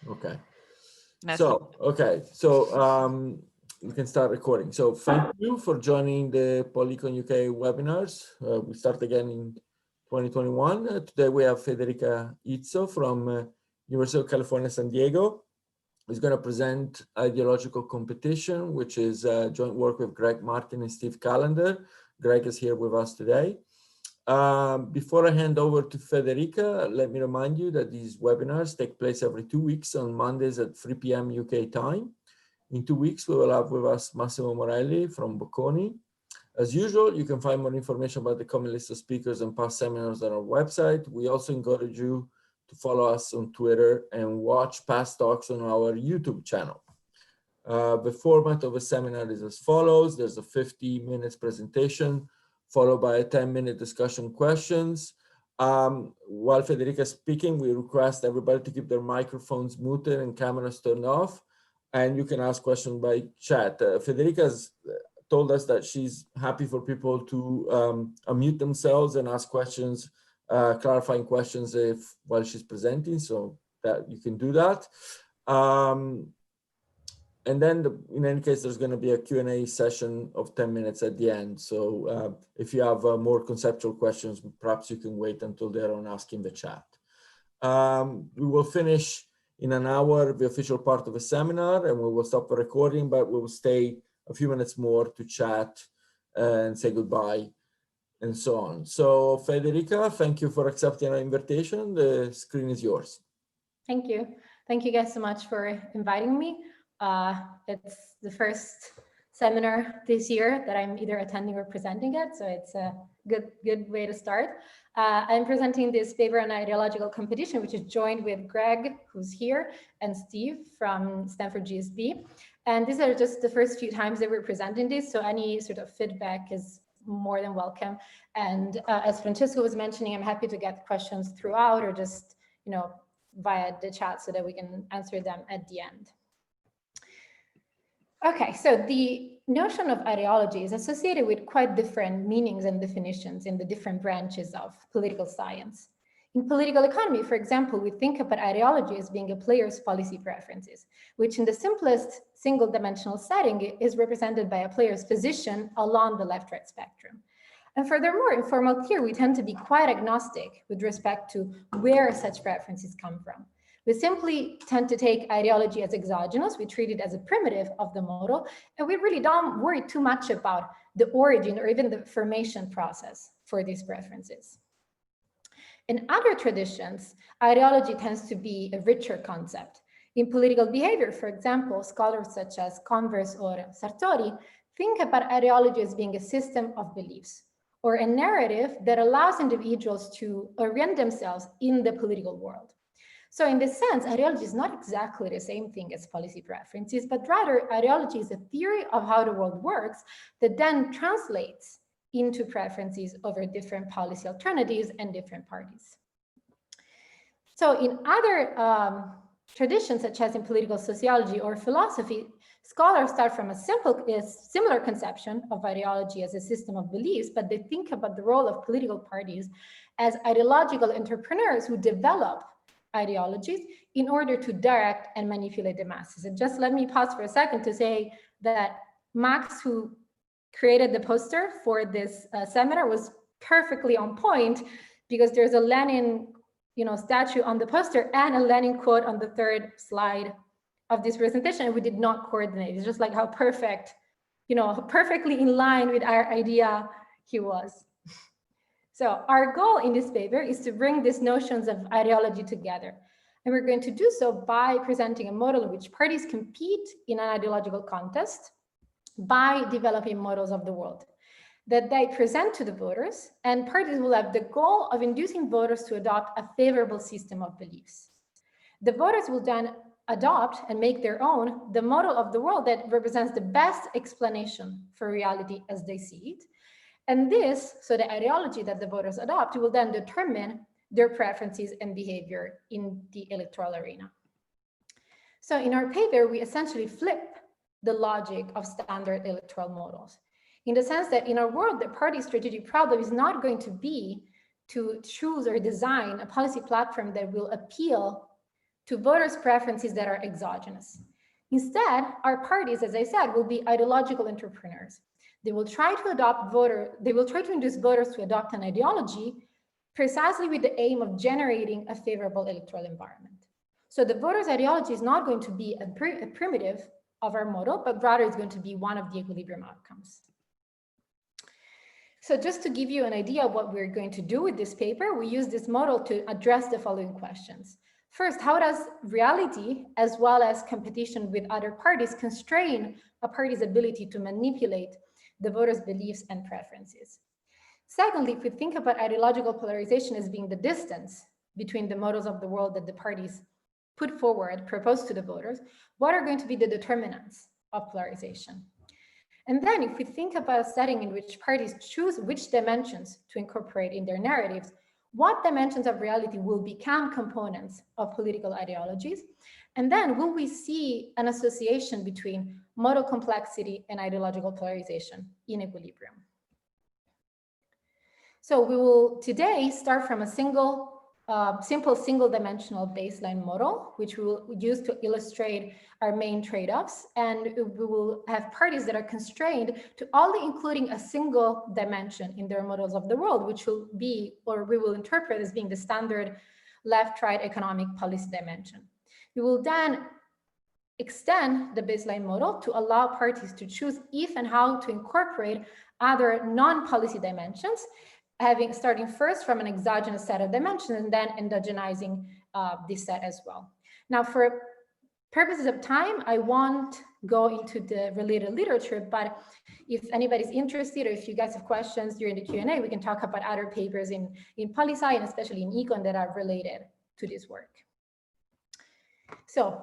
Okay. Nice. So we can start recording. So thank you for joining the Polycon UK webinars. We start again in 2021. Today we have Federica Izzo from University of California, San Diego. Who's going to present Ideological Competition, which is joint work with Greg Martin and Steve Callander. Greg is here with us today. Before I hand over to Federica, let me remind you that these webinars take place every 2 weeks on Mondays at 3 p.m. UK time. In 2 weeks, we will have with us Massimo Morelli from Bocconi. As usual, you can find more information about the coming list of speakers and past seminars on our website. We also encourage you to follow us on Twitter and watch past talks on our YouTube channel. The format of a seminar is as follows. There's a 50 minutes presentation, followed by a 10-minute discussion questions. While Federica is speaking, we request everybody to keep their microphones muted and cameras turned off, and you can ask questions by chat. Federica has told us that she's happy for people to unmute themselves and ask questions, clarifying questions while she's presenting, so that you can do that. And then in any case, there's going to be a Q&A session of 10 minutes at the end. So if you have more conceptual questions, perhaps you can wait until they're on asking the chat. We will finish in an hour the official part of the seminar, and we will stop the recording, but we will stay a few minutes more to chat and say goodbye and so on. So Federica, thank you for accepting our invitation. The screen is yours. Thank you. Thank you guys so much for inviting me. It's the first seminar this year that I'm either attending or presenting it, so it's a good way to start. I'm presenting this paper on ideological competition, which is joined with Greg, who's here, and Steve from Stanford GSB. And these are just the first few times that we're presenting this, so any sort of feedback is more than welcome. And as Francesco was mentioning, I'm happy to get questions throughout or just, via the chat so that we can answer them at the end. Okay, so the notion of ideology is associated with quite different meanings and definitions in the different branches of political science. In political economy, for example, we think about ideology as being a player's policy preferences, which in the simplest single-dimensional setting is represented by a player's position along the left-right spectrum. And furthermore, in formal theory, we tend to be quite agnostic with respect to where such preferences come from. We simply tend to take ideology as exogenous. We treat it as a primitive of the model, and we really don't worry too much about the origin or even the formation process for these preferences. In other traditions, ideology tends to be a richer concept. In political behavior, for example, scholars such as Converse or Sartori think about ideology as being a system of beliefs or a narrative that allows individuals to orient themselves in the political world. So in this sense, ideology is not exactly the same thing as policy preferences, but rather ideology is a theory of how the world works that then translates into preferences over different policy alternatives and different parties. So in other traditions, such as in political sociology or philosophy, scholars start from a similar conception of ideology as a system of beliefs, but they think about the role of political parties as ideological entrepreneurs who develop ideologies in order to direct and manipulate the masses. And just let me pause for a second to say that Max, who created the poster for this seminar, was perfectly on point, because there's a Lenin statue on the poster and a Lenin quote on the third slide of this presentation. We did not coordinate. It's just like how perfect, perfectly in line with our idea he was. So our goal in this paper is to bring these notions of ideology together. And we're going to do so by presenting a model in which parties compete in an ideological contest by developing models of the world that they present to the voters, and parties will have the goal of inducing voters to adopt a favorable system of beliefs. The voters will then adopt and make their own the model of the world that represents the best explanation for reality as they see it. And this, so the ideology that the voters adopt, will then determine their preferences and behavior in the electoral arena. So in our paper, we essentially flip the logic of standard electoral models, in the sense that in our world, the party's strategic problem is not going to be to choose or design a policy platform that will appeal to voters' preferences that are exogenous. Instead, our parties, as I said, will be ideological entrepreneurs. They will try to induce voters to adopt an ideology precisely with the aim of generating a favorable electoral environment. So the voters' ideology is not going to be a primitive of our model, but rather it's going to be one of the equilibrium outcomes. So just to give you an idea of what we're going to do with this paper, we use this model to address the following questions. First, how does reality as well as competition with other parties constrain a party's ability to manipulate the voters' beliefs and preferences? Secondly, if we think about ideological polarization as being the distance between the models of the world that the parties put forward, propose to the voters, what are going to be the determinants of polarization? And then if we think about a setting in which parties choose which dimensions to incorporate in their narratives, what dimensions of reality will become components of political ideologies? And then will we see an association between model complexity and ideological polarization in equilibrium? So we will today start from a simple single-dimensional baseline model, which we will use to illustrate our main trade-offs. And we will have parties that are constrained to only including a single dimension in their models of the world, which will be, or we will interpret as being the standard left-right economic policy dimension. We will then extend the baseline model to allow parties to choose if and how to incorporate other non-policy dimensions, starting first from an exogenous set of dimensions and then endogenizing this set as well. Now, for purposes of time, I won't go into the related literature, but if anybody's interested or if you guys have questions during the Q&A, we can talk about other papers in poli-sci and especially in econ that are related to this work. So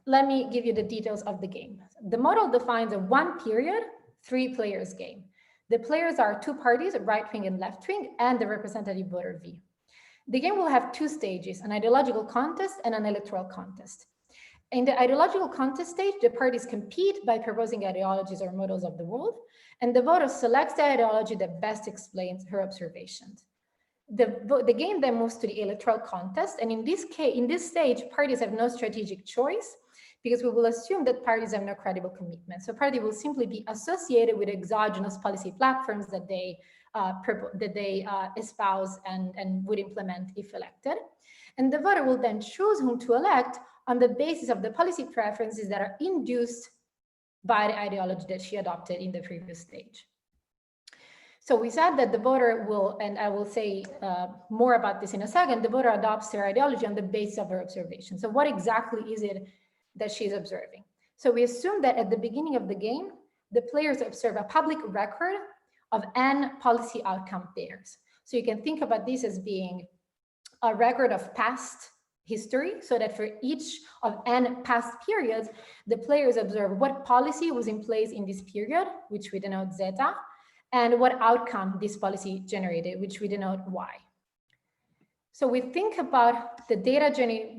let me give you the details of the game. The model defines a 1-period, 3-players game. The players are 2 parties, right wing and left wing, and the representative voter V. The game will have 2 stages, an ideological contest and an electoral contest. In the ideological contest stage, the parties compete by proposing ideologies or models of the world, and the voter selects the ideology that best explains her observations. The game then moves to the electoral contest, and in this stage, parties have no strategic choice, because we will assume that parties have no credible commitment. So party will simply be associated with exogenous policy platforms that they espouse and would implement if elected. And the voter will then choose whom to elect on the basis of the policy preferences that are induced by the ideology that she adopted in the previous stage. So we said that the voter will, and I will say more about this in a second, the voter adopts her ideology on the basis of her observation. So what exactly is it that she's observing? So we assume that at the beginning of the game, the players observe a public record of n policy outcome pairs. So you can think about this as being a record of past history, so that for each of n past periods, the players observe what policy was in place in this period, which we denote zeta, and what outcome this policy generated, which we denote y. So we think about the data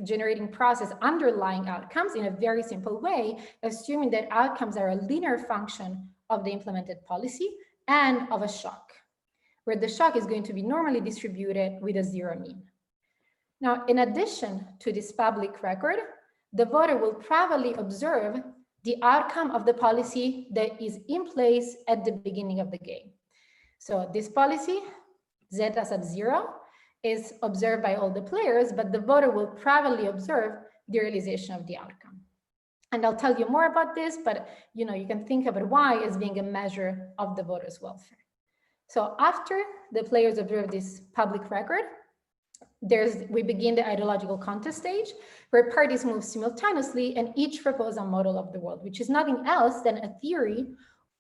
generating process underlying outcomes in a very simple way, assuming that outcomes are a linear function of the implemented policy and of a shock, where the shock is going to be normally distributed with a 0 mean. Now, in addition to this public record, the voter will privately observe the outcome of the policy that is in place at the beginning of the game. So this policy, zeta sub 0, is observed by all the players, but the voter will privately observe the realization of the outcome. And I'll tell you more about this, but you can think about y as being a measure of the voter's welfare. So after the players observe this public record, we begin the ideological contest stage, where parties move simultaneously and each propose a model of the world, which is nothing else than a theory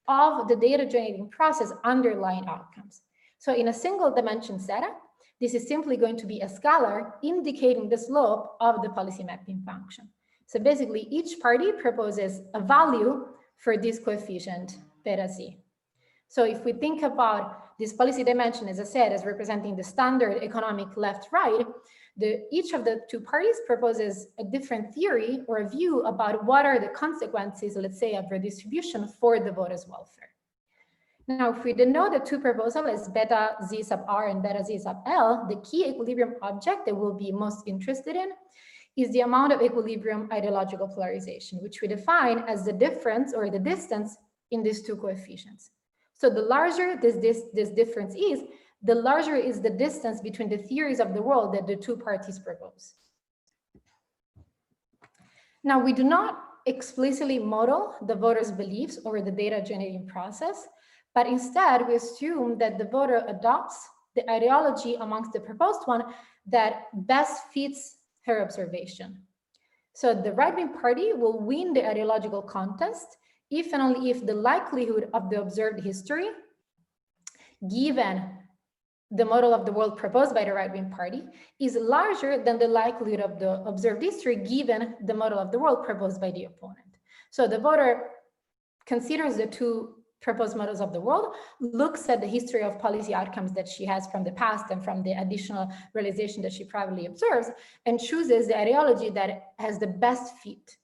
of the data generating process underlying outcomes. So in a single dimension setup, this is simply going to be a scalar indicating the slope of the policy mapping function. So basically, each party proposes a value for this coefficient beta z. So if we think about this policy dimension, as I said, as representing the standard economic left-right, each of the 2 parties proposes a different theory or a view about what are the consequences, let's say, of redistribution for the voters' welfare. Now, if we denote the 2 proposals as beta z sub r and beta z sub l, the key equilibrium object that we'll be most interested in is the amount of equilibrium ideological polarization, which we define as the difference or the distance in these two coefficients. So the larger this difference is, the larger is the distance between the theories of the world that the two parties propose. Now, we do not explicitly model the voter's beliefs over the data generating process, but instead we assume that the voter adopts the ideology amongst the proposed one that best fits her observation. So the right-wing party will win the ideological contest if and only if the likelihood of the observed history, given the model of the world proposed by the right-wing party, is larger than the likelihood of the observed history given the model of the world proposed by the opponent. So the voter considers the two proposed models of the world, looks at the history of policy outcomes that she has from the past and from the additional realization that she privately observes, and chooses the ideology that has the best fit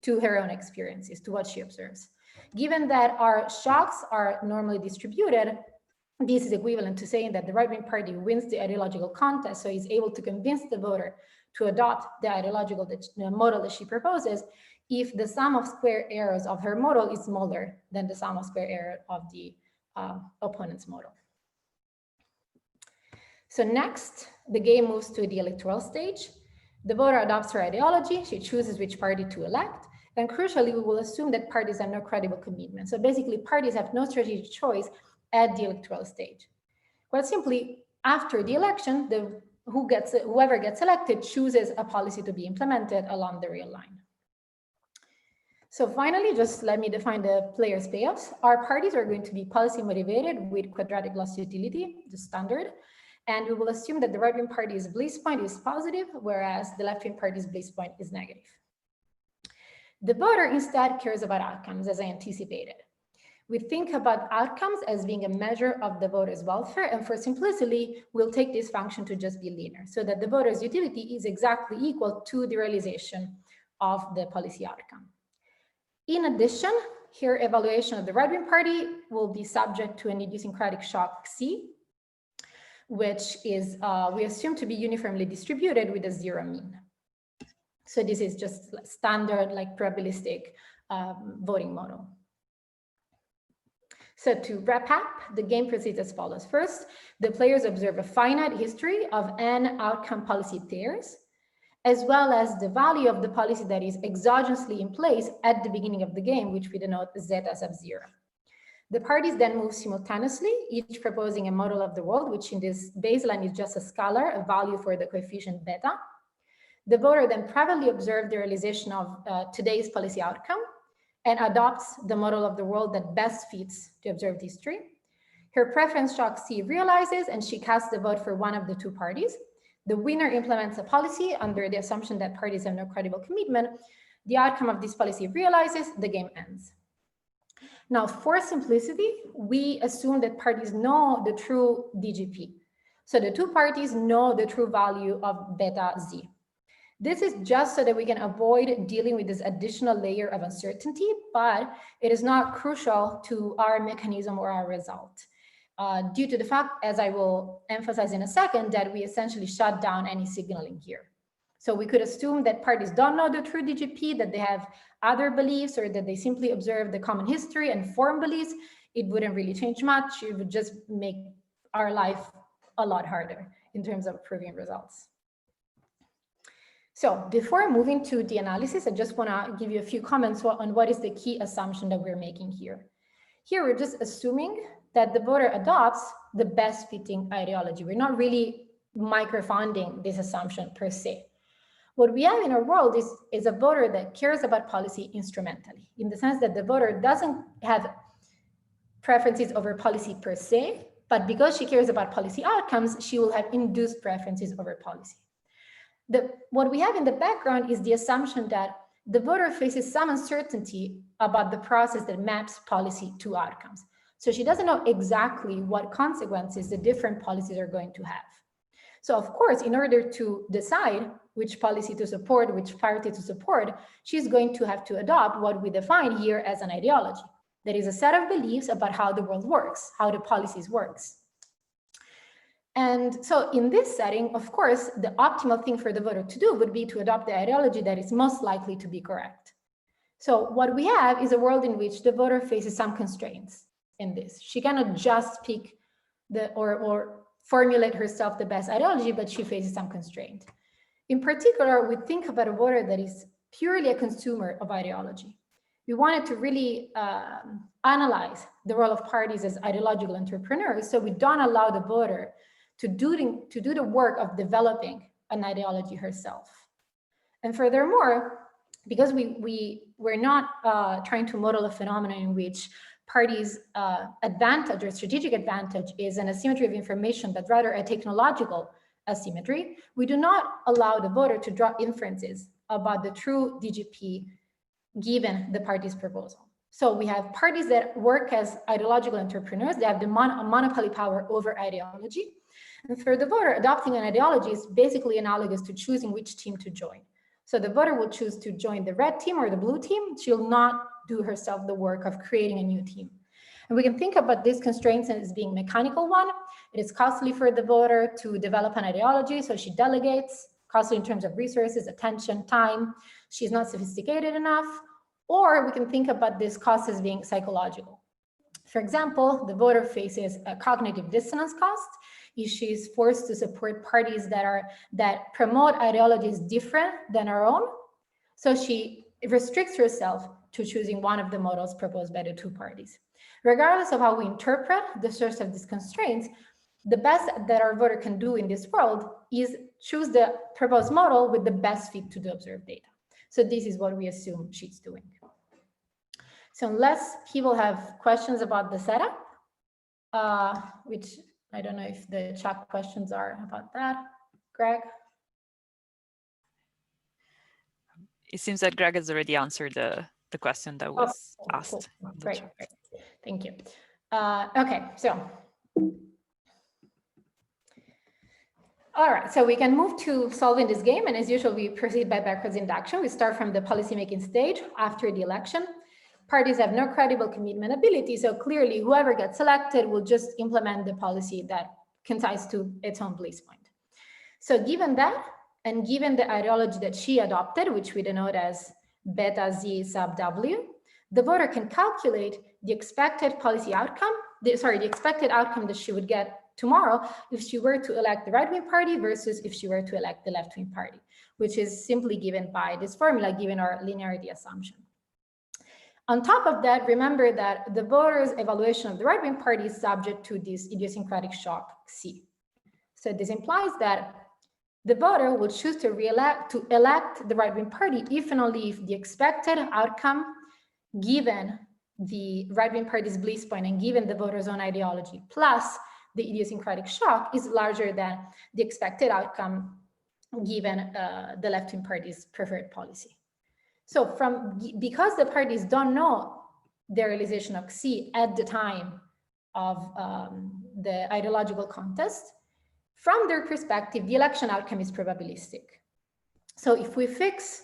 to her own experiences, to what she observes. Given that our shocks are normally distributed, this is equivalent to saying that the right-wing party wins the ideological contest, so is able to convince the voter to adopt the ideological model that she proposes if the sum of square errors of her model is smaller than the sum of square error of the opponent's model. So next, the game moves to the electoral stage. The voter adopts her ideology, she chooses which party to elect, and crucially, we will assume that parties have no credible commitment. So basically, parties have no strategic choice at the electoral stage. Quite simply, after the election, whoever gets elected chooses a policy to be implemented along the real line. So finally, just let me define the players' payoffs. Our parties are going to be policy motivated with quadratic loss utility, the standard. And we will assume that the right-wing party's bliss point is positive, whereas the left-wing party's bliss point is negative. The voter instead cares about outcomes, as I anticipated. We think about outcomes as being a measure of the voter's welfare, and for simplicity, we'll take this function to just be linear, so that the voter's utility is exactly equal to the realization of the policy outcome. In addition, here evaluation of the right-wing party will be subject to an idiosyncratic shock C, which is we assume to be uniformly distributed with a zero mean. So this is just standard, like probabilistic voting model. So to wrap up, the game proceeds as follows. First, the players observe a finite history of n outcome policy pairs, as well as the value of the policy that is exogenously in place at the beginning of the game, which we denote zeta sub 0. The parties then move simultaneously, each proposing a model of the world, which in this baseline is just a scalar, a value for the coefficient beta. The voter then privately observes the realization of today's policy outcome and adopts the model of the world that best fits the observed history. Her preference shock C realizes, and she casts the vote for one of the two parties. The winner implements a policy under the assumption that parties have no credible commitment. The outcome of this policy realizes, the game ends. Now, for simplicity, we assume that parties know the true DGP. So the two parties know the true value of beta Z. This is just so that we can avoid dealing with this additional layer of uncertainty, but it is not crucial to our mechanism or our result. Due to the fact, as I will emphasize in a second, that we essentially shut down any signaling here. So we could assume that parties don't know the true DGP, that they have other beliefs, or that they simply observe the common history and form beliefs. It wouldn't really change much. It would just make our life a lot harder in terms of proving results. So before moving to the analysis, I just want to give you a few comments on what is the key assumption that we're making here. Here, we're just assuming that the voter adopts the best fitting ideology. We're not really microfounding this assumption per se. What we have in our world is a voter that cares about policy instrumentally, in the sense that the voter doesn't have preferences over policy per se, but because she cares about policy outcomes, she will have induced preferences over policy. What we have in the background is the assumption that the voter faces some uncertainty about the process that maps policy to outcomes. So she doesn't know exactly what consequences the different policies are going to have. So of course, in order to decide which policy to support, which party to support, she's going to have to adopt what we define here as an ideology. That is a set of beliefs about how the world works, how the policies works. And so in this setting, of course, the optimal thing for the voter to do would be to adopt the ideology that is most likely to be correct. So what we have is a world in which the voter faces some constraints in this. She cannot just pick or formulate herself the best ideology, but she faces some constraint. In particular, we think about a voter that is purely a consumer of ideology. We wanted to really analyze the role of parties as ideological entrepreneurs, so we don't allow the voter to do the work of developing an ideology herself. And furthermore, because we're not trying to model a phenomenon in which parties' advantage or strategic advantage is an asymmetry of information, but rather a technological asymmetry, we do not allow the voter to draw inferences about the true DGP given the party's proposal. So we have parties that work as ideological entrepreneurs. They have the monopoly power over ideology. And for the voter, adopting an ideology is basically analogous to choosing which team to join. So the voter will choose to join the red team or the blue team. She'll not do herself the work of creating a new team. And we can think about these constraints as being mechanical one. It is costly for the voter to develop an ideology, so she delegates, costly in terms of resources, attention, time. She's not sophisticated enough. Or we can think about this cost as being psychological. For example, the voter faces a cognitive dissonance cost if she's forced to support parties that promote ideologies different than her own. So she restricts herself to choosing one of the models proposed by the two parties. Regardless of how we interpret the source of these constraints, the best that our voter can do in this world is choose the proposed model with the best fit to the observed data. So this is what we assume she's doing. So unless people have questions about the setup, which I don't know if the chat questions are about that, Greg? It seems that Greg has already answered the question that was asked. Cool. Great. Thank you. Okay, so. All right, so we can move to solving this game. And as usual, we proceed by backwards induction. We start from the policymaking stage after the election. Parties have no credible commitment ability. So clearly, whoever gets elected will just implement the policy that coincides to its own place point. So given that, and given the ideology that she adopted, which we denote as beta Z sub W, the voter can calculate the expected policy outcome, the expected outcome that she would get tomorrow if she were to elect the right-wing party versus if she were to elect the left-wing party, which is simply given by this formula, given our linearity assumption. On top of that, remember that the voter's evaluation of the right-wing party is subject to this idiosyncratic shock C. So this implies that the voter will choose to elect the right-wing party if and only if the expected outcome, given the right-wing party's bliss point and given the voter's own ideology, plus the idiosyncratic shock, is larger than the expected outcome given the left-wing party's preferred policy. So because the parties don't know the realization of C at the time of the ideological contest, from their perspective, the election outcome is probabilistic. So if we fix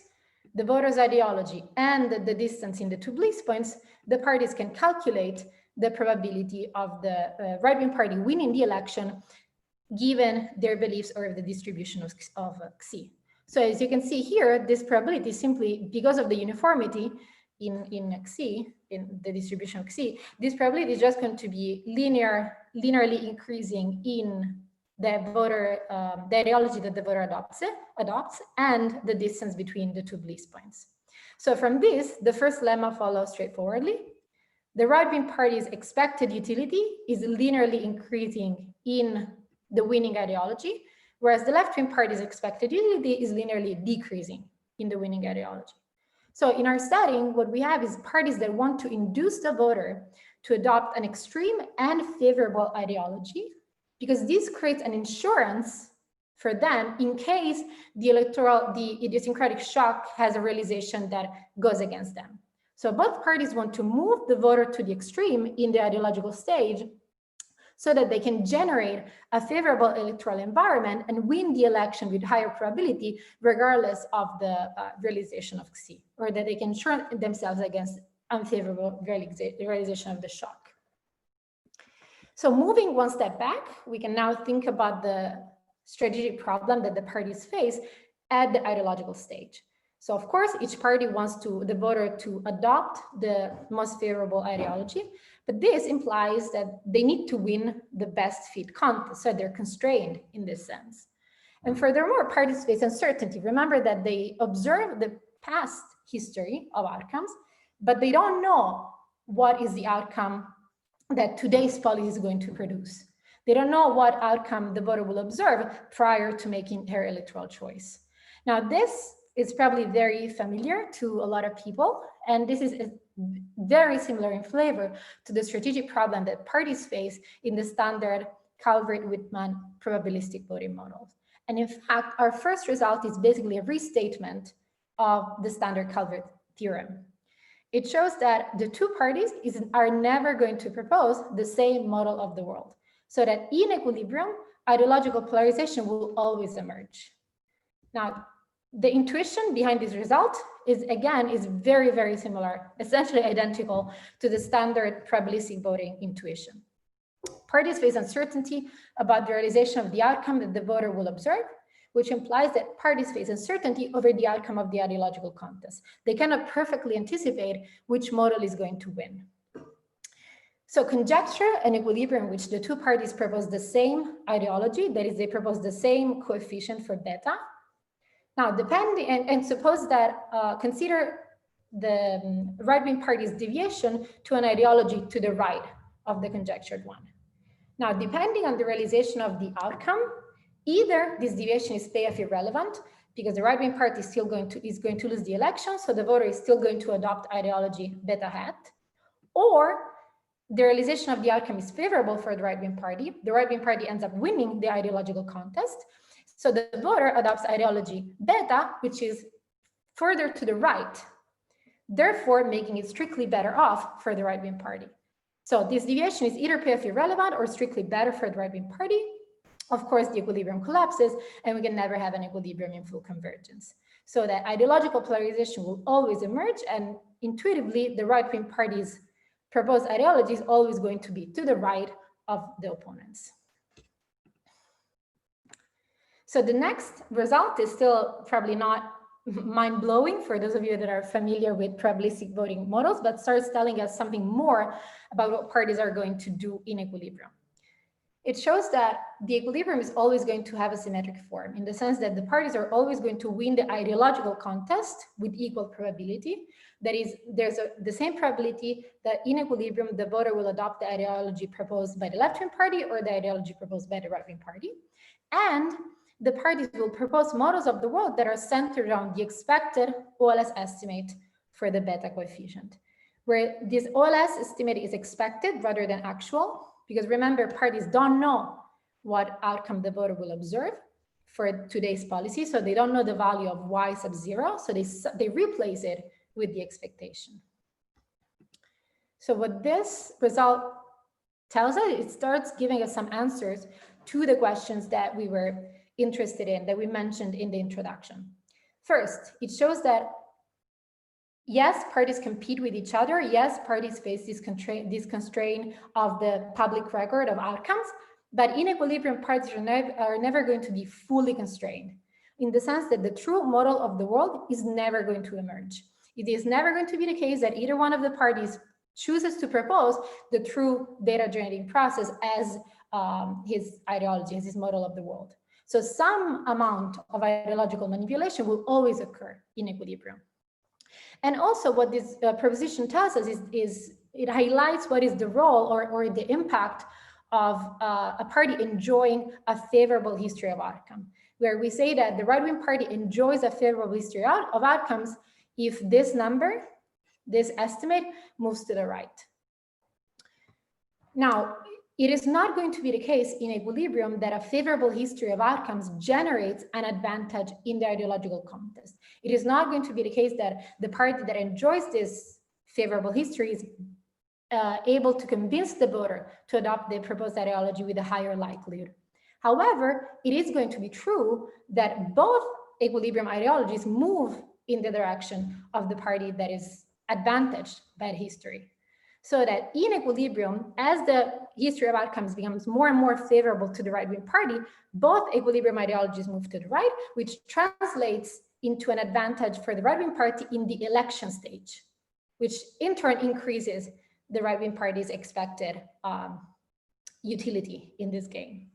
the voter's ideology and the distance in the two bliss points, the parties can calculate the probability of the right-wing party winning the election given their beliefs or the distribution of Xi. So as you can see here, this probability is simply because of the uniformity in Xi, in the distribution of Xi, this probability is just going to be linearly increasing in the voter, the ideology that the voter adopts and the distance between the two bliss points. So from this, the first lemma follows straightforwardly. The right-wing party's expected utility is linearly increasing in the winning ideology, whereas the left-wing party's expected utility is linearly decreasing in the winning ideology. So in our setting, what we have is parties that want to induce the voter to adopt an extreme and favorable ideology, because this creates an insurance for them in case the idiosyncratic shock has a realization that goes against them. So both parties want to move the voter to the extreme in the ideological stage so that they can generate a favorable electoral environment and win the election with higher probability, regardless of the realization of Xi, or that they can insure themselves against unfavorable realization of the shock. So moving one step back, we can now think about the strategic problem that the parties face at the ideological stage. So of course, each party wants the voter to adopt the most favorable ideology, but this implies that they need to win the best fit contest, so they're constrained in this sense. And furthermore, parties face uncertainty. Remember that they observe the past history of outcomes, but they don't know what is the outcome that today's policy is going to produce. They don't know what outcome the voter will observe prior to making her electoral choice. Now, this is probably very familiar to a lot of people, and this is very similar in flavor to the strategic problem that parties face in the standard Calvert-Whitman probabilistic voting models. And in fact, our first result is basically a restatement of the standard Calvert theorem. It shows that the two parties are never going to propose the same model of the world, so that in equilibrium, ideological polarization will always emerge. Now, the intuition behind this result is very, very similar, essentially identical to the standard probabilistic voting intuition. Parties face uncertainty about the realization of the outcome that the voter will observe, which implies that parties face uncertainty over the outcome of the ideological contest. They cannot perfectly anticipate which model is going to win. So conjecture an equilibrium in which the two parties propose the same ideology, that is, they propose the same coefficient for beta. Now, depending, and suppose that, consider the right-wing party's deviation to an ideology to the right of the conjectured one. Now, depending on the realization of the outcome, either this deviation is payoff irrelevant because the right-wing party is going to lose the election, so the voter is still going to adopt ideology beta hat, or the realization of the outcome is favorable for the right-wing party. The right-wing party ends up winning the ideological contest, so the voter adopts ideology beta, which is further to the right, therefore making it strictly better off for the right-wing party. So this deviation is either payoff irrelevant or strictly better for the right-wing party. Of course, the equilibrium collapses and we can never have an equilibrium in full convergence. So that ideological polarization will always emerge, and intuitively the right-wing party's proposed ideology is always going to be to the right of the opponents. So the next result is still probably not mind-blowing for those of you that are familiar with probabilistic voting models, but starts telling us something more about what parties are going to do in equilibrium. It shows that the equilibrium is always going to have a symmetric form, in the sense that the parties are always going to win the ideological contest with equal probability. That is, there's the same probability that in equilibrium, the voter will adopt the ideology proposed by the left-wing party or the ideology proposed by the right-wing party. And the parties will propose models of the world that are centered around the expected OLS estimate for the beta coefficient, where this OLS estimate is expected rather than actual, because remember, parties don't know what outcome the voter will observe for today's policy, so they don't know the value of y sub 0, so they replace it with the expectation. So what this result tells us, it starts giving us some answers to the questions that we were interested in, that we mentioned in the introduction. First, it shows that yes, parties compete with each other. Yes, parties face this constraint of the public record of outcomes, but in equilibrium, parties are never going to be fully constrained, in the sense that the true model of the world is never going to emerge. It is never going to be the case that either one of the parties chooses to propose the true data generating process as his ideology, as his model of the world. So some amount of ideological manipulation will always occur in equilibrium. And also what this proposition tells us is it highlights what is the role or the impact of a party enjoying a favorable history of outcome, where we say that the right-wing party enjoys a favorable history of outcomes if this number, this estimate, moves to the right. Now, it is not going to be the case in equilibrium that a favorable history of outcomes generates an advantage in the ideological contest. It is not going to be the case that the party that enjoys this favorable history is able to convince the voter to adopt the proposed ideology with a higher likelihood. However, it is going to be true that both equilibrium ideologies move in the direction of the party that is advantaged by the history. So that in equilibrium, as the history of outcomes becomes more and more favorable to the right-wing party, both equilibrium ideologies move to the right, which translates into an advantage for the right-wing party in the election stage, which in turn increases the right-wing party's expected utility in this game.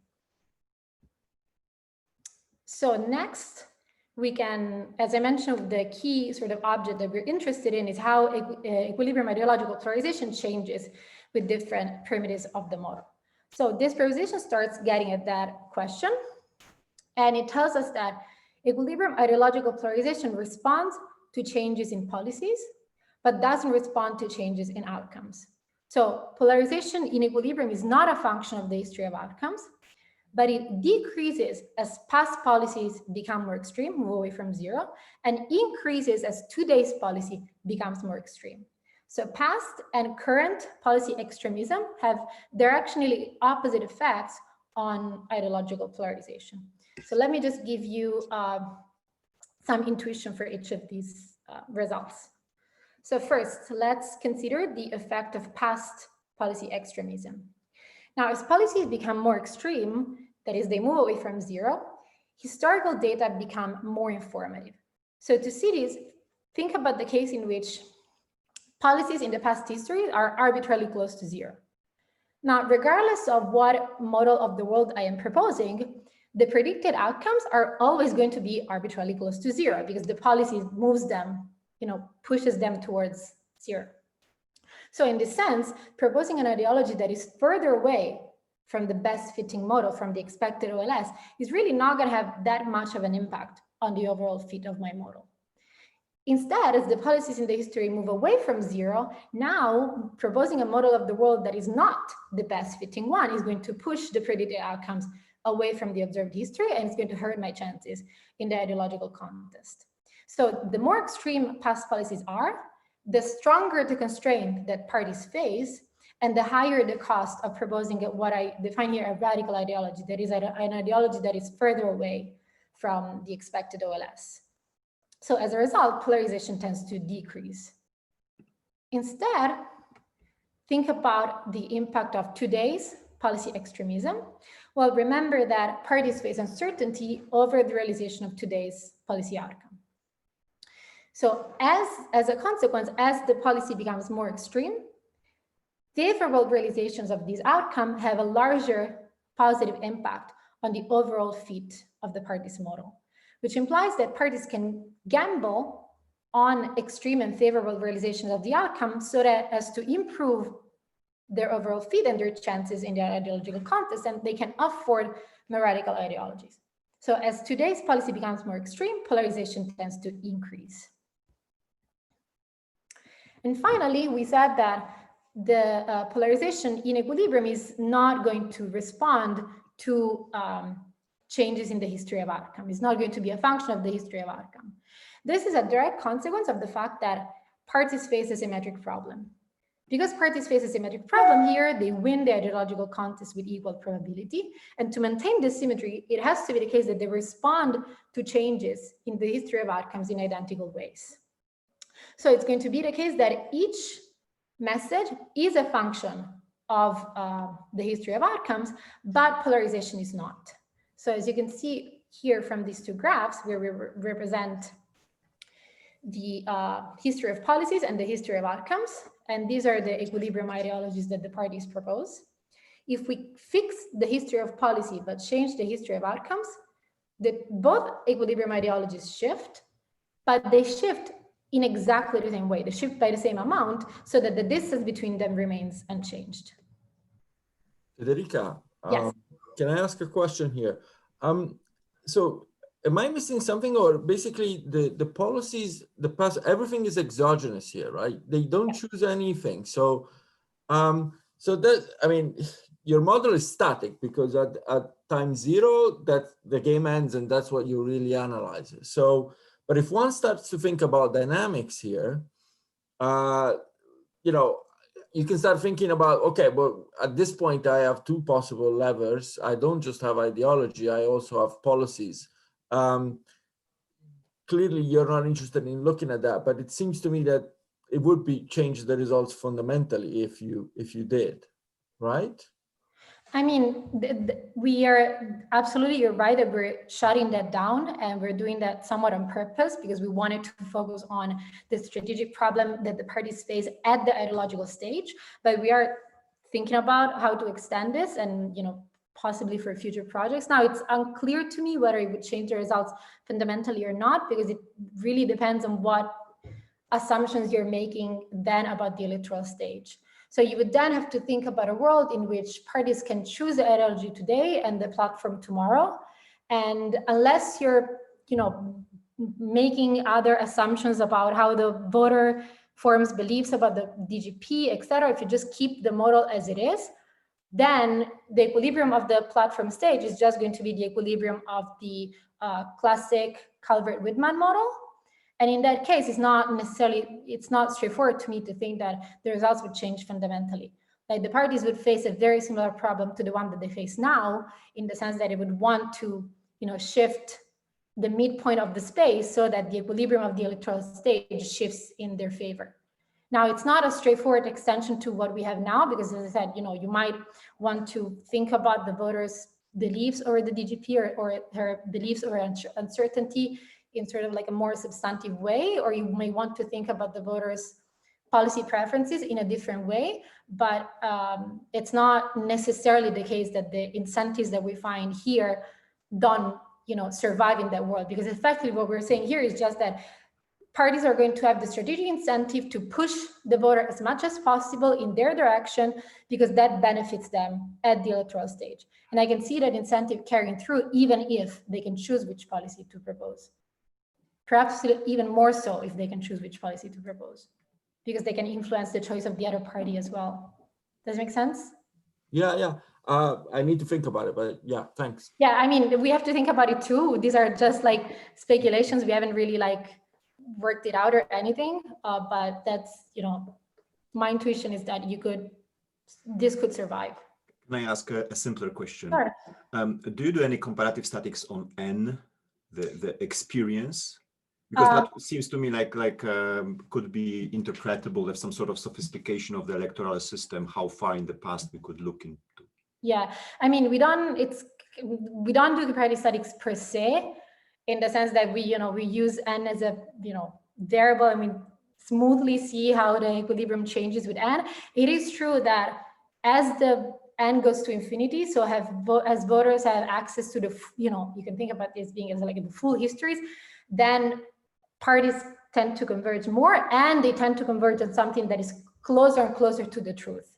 So next, we can, as I mentioned, the key sort of object that we're interested in is how equilibrium ideological polarization changes with different primitives of the model. So this polarization starts getting at that question, and it tells us that equilibrium ideological polarization responds to changes in policies, but doesn't respond to changes in outcomes. So polarization in equilibrium is not a function of the history of outcomes, but it decreases as past policies become more extreme, move away from zero, and increases as today's policy becomes more extreme. So past and current policy extremism have directionally opposite effects on ideological polarization. So let me just give you some intuition for each of these results. So first, let's consider the effect of past policy extremism. Now, as policies become more extreme, that is, they move away from zero, historical data become more informative. So to see this, think about the case in which policies in the past history are arbitrarily close to zero. Now, regardless of what model of the world I am proposing, the predicted outcomes are always going to be arbitrarily close to zero because the policy moves them, pushes them towards zero. So in this sense, proposing an ideology that is further away from the best fitting model, from the expected OLS, is really not going to have that much of an impact on the overall fit of my model. Instead, as the policies in the history move away from zero, now proposing a model of the world that is not the best fitting one is going to push the predicted outcomes away from the observed history, and it's going to hurt my chances in the ideological contest. So the more extreme past policies are, the stronger the constraint that parties face, and the higher the cost of proposing what I define here a radical ideology, that is an ideology that is further away from the expected OLS. So as a result, polarization tends to decrease. Instead, think about the impact of today's policy extremism. Well, remember that parties face uncertainty over the realization of today's policy outcome. So as a consequence, as the policy becomes more extreme, favorable realizations of these outcomes have a larger positive impact on the overall fit of the party's model, which implies that parties can gamble on extreme and favorable realizations of the outcome so that as to improve their overall fit and their chances in their ideological contest, and they can afford more radical ideologies. So as today's policy becomes more extreme, polarization tends to increase. And finally, we said that the polarization in equilibrium is not going to respond to changes in the history of outcome. It's not going to be a function of the history of outcome. This is a direct consequence of the fact that parties face a symmetric problem. Because parties face a symmetric problem here, they win the ideological contest with equal probability. And to maintain this symmetry, it has to be the case that they respond to changes in the history of outcomes in identical ways. So it's going to be the case that each message is a function of the history of outcomes, but polarization is not. So as you can see here from these two graphs, where we represent the history of policies and the history of outcomes, and these are the equilibrium ideologies that the parties propose. If we fix the history of policy but change the history of outcomes, both equilibrium ideologies shift, but they shift in exactly the same way. They shift by the same amount so that the distance between them remains unchanged. Federica, Yes. Can I ask a question here? So am I missing something, or basically the policies, everything is exogenous here, right? They don't choose anything. So, so that, I mean, your model is static because at time zero, that the game ends and that's what you really analyze. So, but if one starts to think about dynamics here, you can start thinking about, okay, well, at this point, I have two possible levers. I don't just have ideology, I also have policies. Clearly, you're not interested in looking at that, but it seems to me that it would be change the results fundamentally if you did, right? I mean, we are absolutely, you're right that we're shutting that down, and we're doing that somewhat on purpose because we wanted to focus on the strategic problem that the parties face at the ideological stage. But we are thinking about how to extend this and, you know, possibly for future projects. Now, it's unclear to me whether it would change the results fundamentally or not, because it really depends on what assumptions you're making then about the electoral stage. So you would then have to think about a world in which parties can choose the ideology today and the platform tomorrow. And unless you're, you know, making other assumptions about how the voter forms beliefs about the DGP, et cetera, if you just keep the model as it is, then the equilibrium of the platform stage is just going to be the equilibrium of the classic Calvert-Whitman model. And in that case, it's not straightforward to me to think that the results would change fundamentally. Like the parties would face a very similar problem to the one that they face now, in the sense that it would want to, you know, shift the midpoint of the space so that the equilibrium of the electoral stage shifts in their favor. Now, it's not a straightforward extension to what we have now, because as I said, you know, you might want to think about the voters' beliefs over the DGP or her beliefs over uncertainty in sort of like a more substantive way, or you may want to think about the voters' policy preferences in a different way. But it's not necessarily the case that the incentives that we find here don't, you know, survive in that world, because effectively what we're saying here is just that parties are going to have the strategic incentive to push the voter as much as possible in their direction, because that benefits them at the electoral stage. And I can see that incentive carrying through even if they can choose which policy to propose. Perhaps even more so if they can choose which policy to propose, because they can influence the choice of the other party as well. Does it make sense? Yeah. I need to think about it, but yeah, thanks. Yeah, I mean, we have to think about it too. These are just like speculations. We haven't really like worked it out or anything, but that's, you know, my intuition is that this could survive. Can I ask a simpler question? Sure. Do you do any comparative statics on N, the experience? Because that seems to me like could be interpretable as some sort of sophistication of the electoral system, how far in the past we could look into. Yeah, I mean, we don't do comparative statics per se, in the sense that we use N as a, variable, and we smoothly see how the equilibrium changes with N. It is true that as the N goes to infinity, so as voters have access to the, you can think about this being as like the full histories, then parties tend to converge more, and they tend to converge on something that is closer and closer to the truth.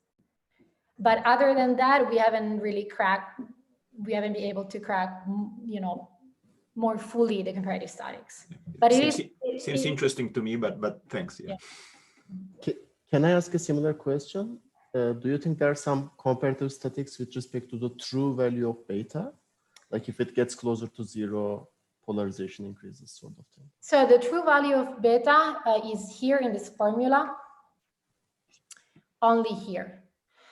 But other than that, we haven't been able to crack, more fully the comparative statics. But it seems interesting to me, but thanks. Yeah. Can I ask a similar question? Do you think there are some comparative statistics with respect to the true value of beta? Like if it gets closer to zero, polarization increases, sort of thing? So the true value of beta is here in this formula, only here.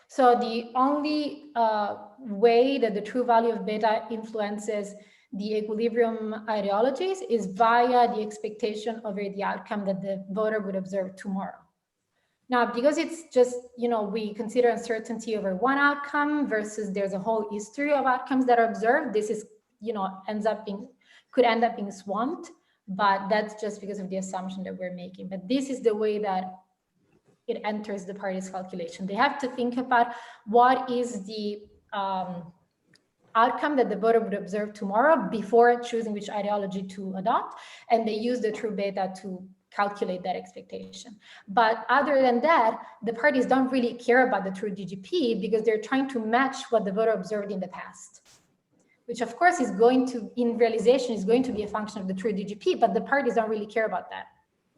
So the only way that the true value of beta influences the equilibrium ideologies is via the expectation over the outcome that the voter would observe tomorrow. Now, because it's just, we consider uncertainty over one outcome versus there's a whole history of outcomes that are observed, this is, could end up being swamped, but that's just because of the assumption that we're making. But this is the way that it enters the party's calculation. They have to think about what is the outcome that the voter would observe tomorrow before choosing which ideology to adopt, and they use the true beta to calculate that expectation. But other than that, the parties don't really care about the true DGP because they're trying to match what the voter observed in the past, which of course is going to, in realization, is going to be a function of the true DGP, but the parties don't really care about that.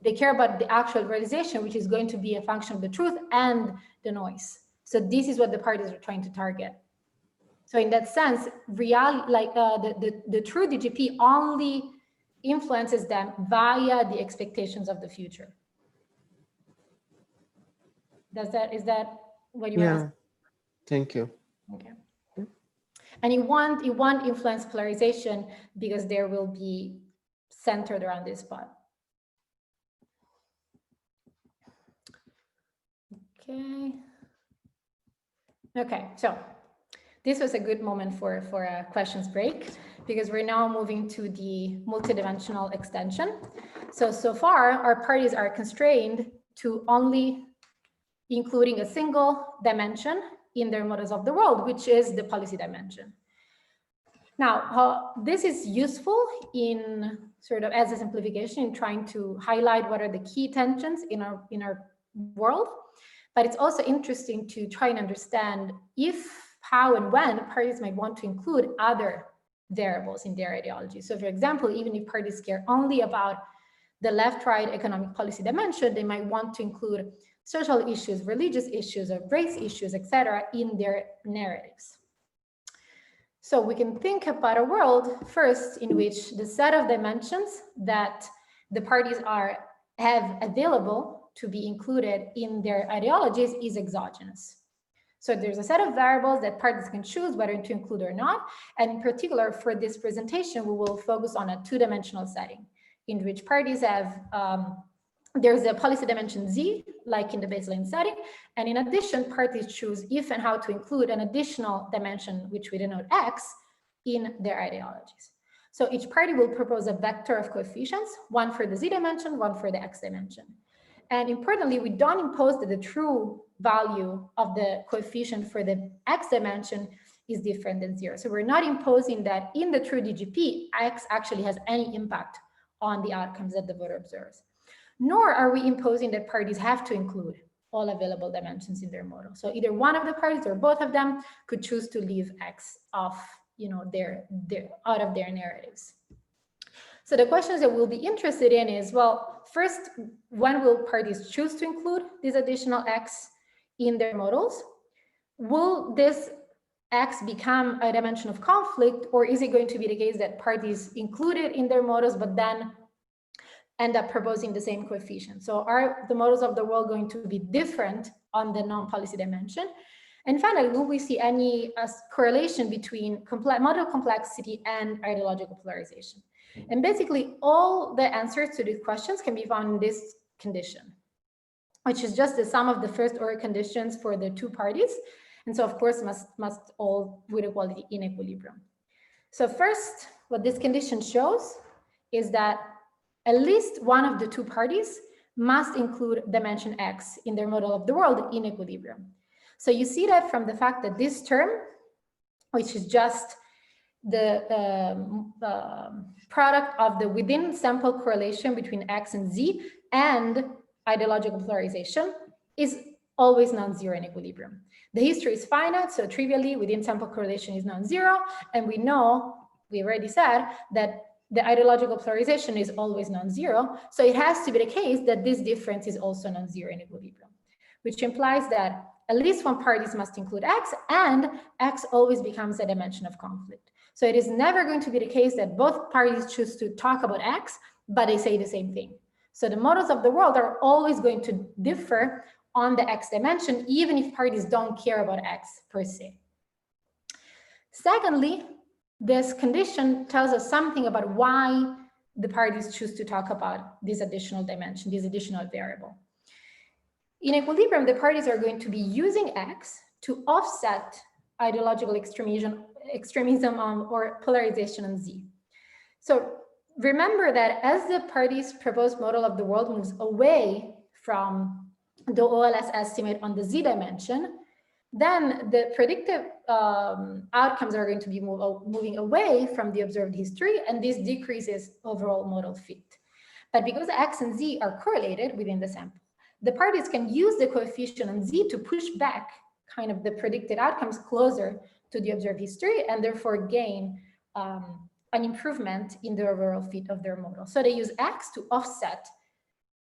They care about the actual realization, which is going to be a function of the truth and the noise. So this is what the parties are trying to target. So in that sense, the true DGP only influences them via the expectations of the future. Is that what you asked? Thank you. Okay. And it won't influence polarization because there will be centered around this spot. Okay. Okay, so this was a good moment for a questions break, because we're now moving to the multidimensional extension. So far, our parties are constrained to only including a single dimension in their models of the world, which is the policy dimension. Now, this is useful in sort of as a simplification in trying to highlight what are the key tensions in our world. But it's also interesting to try and understand if, how, and when parties might want to include other variables in their ideology. So for example, even if parties care only about the left-right economic policy dimension, they might want to include social issues, religious issues, or race issues, etc., in their narratives. So we can think about a world first in which the set of dimensions that the parties have available to be included in their ideologies is exogenous. So there's a set of variables that parties can choose whether to include or not. And in particular, for this presentation, we will focus on a two-dimensional setting in which parties have, there's a policy dimension Z, like in the baseline setting. And in addition, parties choose if and how to include an additional dimension, which we denote X, in their ideologies. So each party will propose a vector of coefficients, one for the Z dimension, one for the X dimension. And importantly, we don't impose that the true value of the coefficient for the X dimension is different than 0. So we're not imposing that in the true DGP, X actually has any impact on the outcomes that the voter observes. Nor are we imposing that parties have to include all available dimensions in their model. So either one of the parties or both of them could choose to leave X off, out of their narratives. So the questions that we'll be interested in is, well, first, when will parties choose to include this additional X in their models? Will this X become a dimension of conflict, or is it going to be the case that parties include it in their models, but then end up proposing the same coefficient? So are the models of the world going to be different on the non-policy dimension? And finally, will we see any correlation between model complexity and ideological polarization? And basically, all the answers to these questions can be found in this condition, which is just the sum of the first order conditions for the two parties. And so, of course, must all with equality in equilibrium. So first, what this condition shows is that at least one of the two parties must include dimension X in their model of the world in equilibrium. So you see that from the fact that this term, which is just the product of the within sample correlation between X and Z and ideological polarization, is always non-zero in equilibrium. The history is finite, so trivially within sample correlation is non-zero, and we know, we already said, that the ideological polarization is always non-zero, so it has to be the case that this difference is also non-zero in equilibrium, which implies that at least one party must include X, and X always becomes a dimension of conflict. So it is never going to be the case that both parties choose to talk about X, but they say the same thing. So the models of the world are always going to differ on the X dimension, even if parties don't care about X per se. Secondly, this condition tells us something about why the parties choose to talk about this additional dimension, this additional variable. In equilibrium, the parties are going to be using X to offset ideological extremism or polarization on Z. So remember that as the parties' proposed model of the world moves away from the OLS estimate on the Z dimension, then the predictive outcomes are going to be moving away from the observed history, and this decreases overall model fit. But because X and Z are correlated within the sample, the parties can use the coefficient on Z to push back kind of the predicted outcomes closer to the observed history, and therefore gain an improvement in the overall fit of their model. So they use X to offset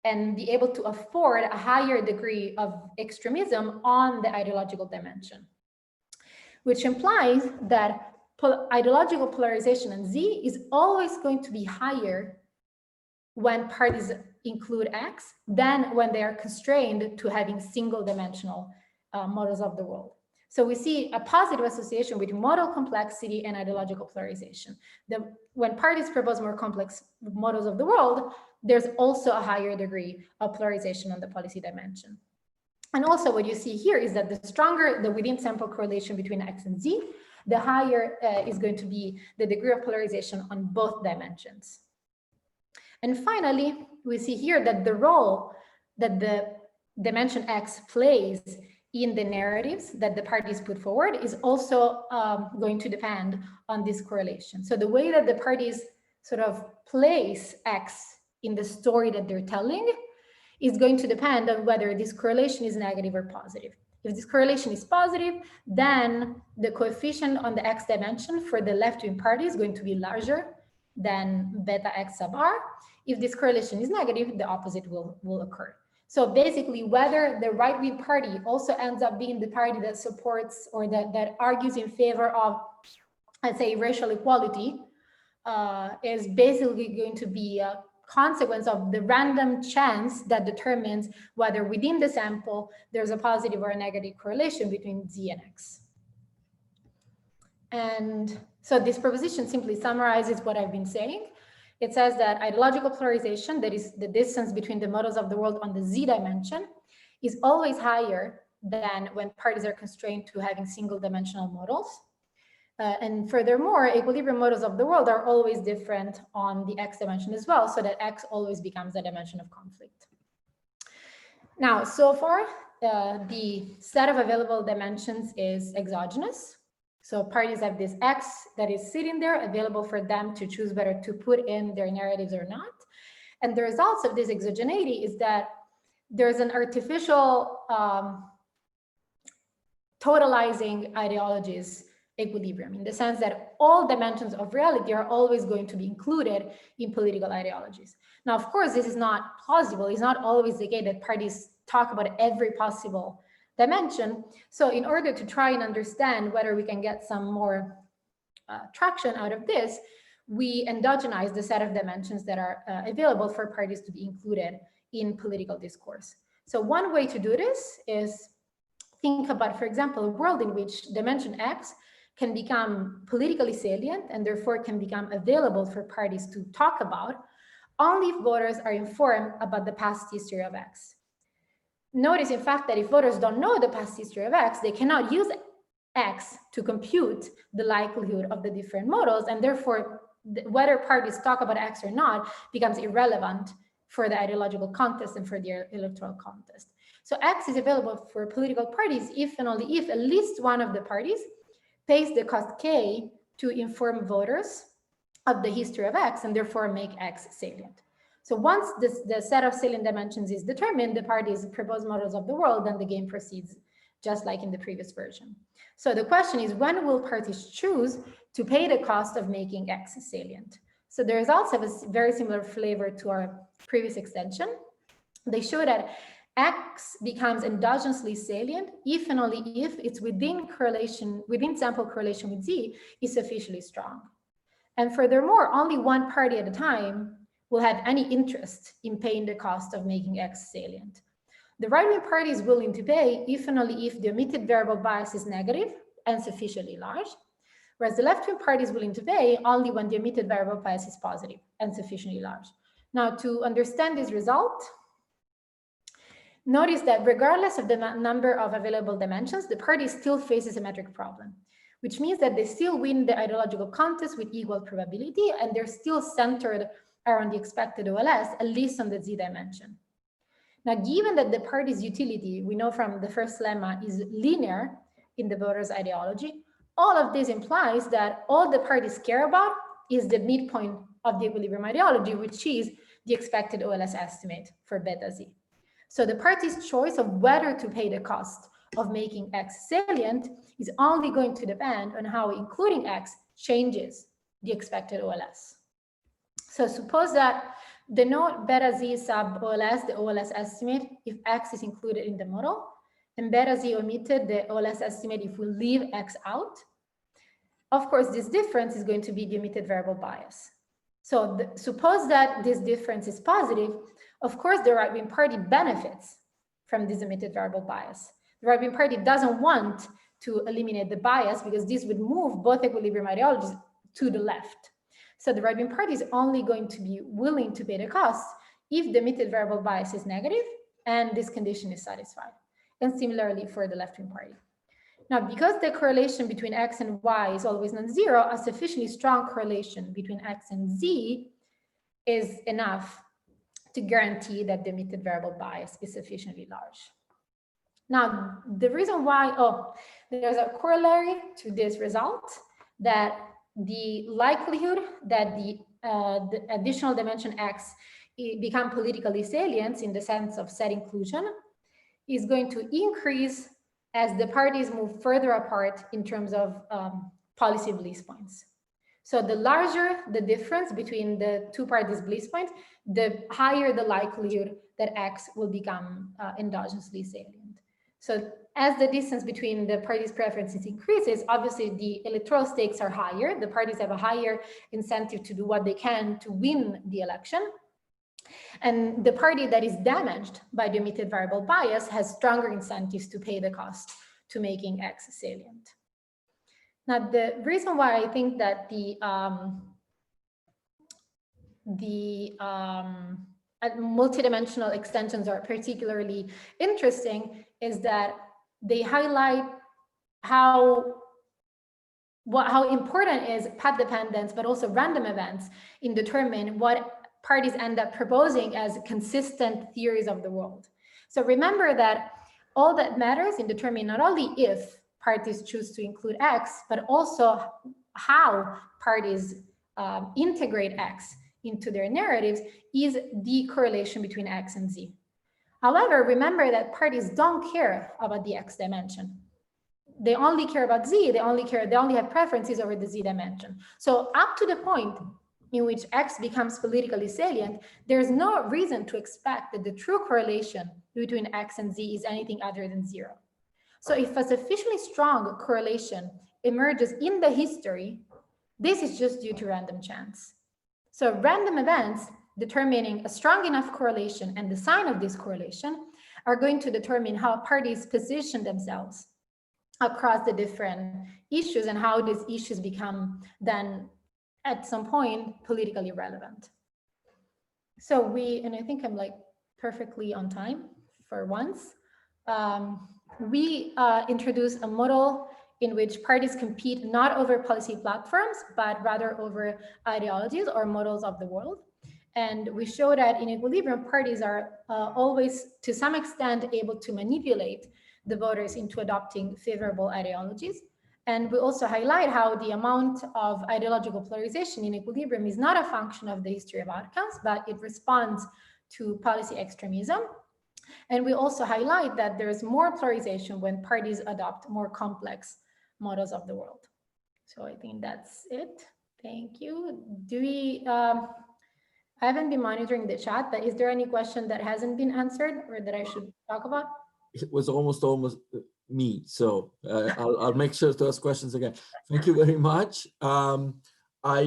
and be able to afford a higher degree of extremism on the ideological dimension, which implies that ideological polarization in Z is always going to be higher when parties include X than when they are constrained to having single dimensional models of the world. So we see a positive association between model complexity and ideological polarization. When parties propose more complex models of the world, there's also a higher degree of polarization on the policy dimension. And also what you see here is that the stronger the within sample correlation between X and Z, the higher is going to be the degree of polarization on both dimensions. And finally, we see here that the role that the dimension X plays in the narratives that the parties put forward is also going to depend on this correlation. So the way that the parties sort of place X in the story that they're telling is going to depend on whether this correlation is negative or positive. If this correlation is positive, then the coefficient on the X dimension for the left-wing party is going to be larger than beta X sub R. If this correlation is negative, the opposite will occur. So basically, whether the right-wing party also ends up being the party that supports or that argues in favor of, let's say, racial equality, is basically going to be a consequence of the random chance that determines whether within the sample there's a positive or a negative correlation between Z and X. And so this proposition simply summarizes what I've been saying. It says that ideological polarization, that is the distance between the models of the world on the Z dimension, is always higher than when parties are constrained to having single dimensional models. And furthermore, equilibrium models of the world are always different on the X dimension as well, so that X always becomes a dimension of conflict. Now, so far, the set of available dimensions is exogenous. So parties have this X that is sitting there available for them to choose whether to put in their narratives or not. And the results of this exogeneity is that there's an artificial totalizing ideologies equilibrium, in the sense that all dimensions of reality are always going to be included in political ideologies. Now, of course, this is not plausible. It's not always the case that parties talk about every possible dimension. So in order to try and understand whether we can get some more traction out of this, we endogenize the set of dimensions that are available for parties to be included in political discourse. So one way to do this is think about, for example, a world in which dimension X can become politically salient and therefore can become available for parties to talk about only if voters are informed about the past history of X. Notice, in fact, that if voters don't know the past history of X, they cannot use X to compute the likelihood of the different models, and therefore whether parties talk about X or not becomes irrelevant for the ideological contest and for the electoral contest. So X is available for political parties if and only if at least one of the parties pays the cost K to inform voters of the history of X and therefore make X salient. So once the set of salient dimensions is determined, the parties propose models of the world, then the game proceeds just like in the previous version. So the question is, when will parties choose to pay the cost of making X salient? So the results have a very similar flavor to our previous extension. They show that X becomes endogenously salient if and only if it's within sample correlation with Z is sufficiently strong. And furthermore, only one party at a time will have any interest in paying the cost of making X salient. The right-wing party is willing to pay if and only if the omitted variable bias is negative and sufficiently large, whereas the left-wing party is willing to pay only when the omitted variable bias is positive and sufficiently large. Now, to understand this result, notice that regardless of the number of available dimensions, the party still faces a metric problem, which means that they still win the ideological contest with equal probability, and they're still centered around the expected OLS, at least on the Z dimension. Now, given that the party's utility, we know from the first lemma, is linear in the voter's ideology, all of this implies that all the parties care about is the midpoint of the equilibrium ideology, which is the expected OLS estimate for beta Z. So the party's choice of whether to pay the cost of making X salient is only going to depend on how including X changes the expected OLS. So suppose that denote beta Z sub OLS, the OLS estimate, if X is included in the model, and beta Z omitted, the OLS estimate if we leave X out. Of course, this difference is going to be the omitted variable bias. So suppose that this difference is positive, of course, the right-wing party benefits from this omitted variable bias. The right-wing party doesn't want to eliminate the bias because this would move both equilibrium ideologies to the left. So the right-wing party is only going to be willing to pay the cost if the omitted variable bias is negative and this condition is satisfied. and similarly for the left-wing party. Now, because the correlation between X and Y is always non-zero, a sufficiently strong correlation between X and Z is enough to guarantee that the emitted variable bias is sufficiently large. Now, the reason why, there's a corollary to this result, that the likelihood that the additional dimension X become politically salient in the sense of set inclusion is going to increase as the parties move further apart in terms of policy bliss points. So the larger the difference between the two parties' bliss points, the higher the likelihood that X will become endogenously salient. So as the distance between the parties' preferences increases, obviously the electoral stakes are higher. The parties have a higher incentive to do what they can to win the election. And the party that is damaged by the emitted variable bias has stronger incentives to pay the cost to making X salient. Now, the reason why I think that the multidimensional extensions are particularly interesting is that they highlight how important is path dependence, but also random events in determining what parties end up proposing as consistent theories of the world. So remember that all that matters in determining not only if parties choose to include X, but also how parties integrate X into their narratives is the correlation between X and Z. However, remember that parties don't care about the X dimension. They only care about Z, they only have preferences over the Z dimension. So up to the point in which X becomes politically salient, there's no reason to expect that the true correlation between X and Z is anything other than zero. So if a sufficiently strong correlation emerges in the history, this is just due to random chance. So random events determining a strong enough correlation and the sign of this correlation are going to determine how parties position themselves across the different issues and how these issues become then at some point politically relevant. So and I think I'm like perfectly on time for once. We introduced a model in which parties compete not over policy platforms, but rather over ideologies or models of the world. And we show that in equilibrium, parties are always, to some extent, able to manipulate the voters into adopting favorable ideologies. And we also highlight how the amount of ideological polarization in equilibrium is not a function of the history of outcomes, but it responds to policy extremism. And we also highlight that there's more polarization when parties adopt more complex models of the world. So I think that's it. Thank you. I haven't been monitoring the chat, but is there any question that hasn't been answered or that I should talk about? It was almost me, so I'll make sure to ask questions again. Thank you very much. By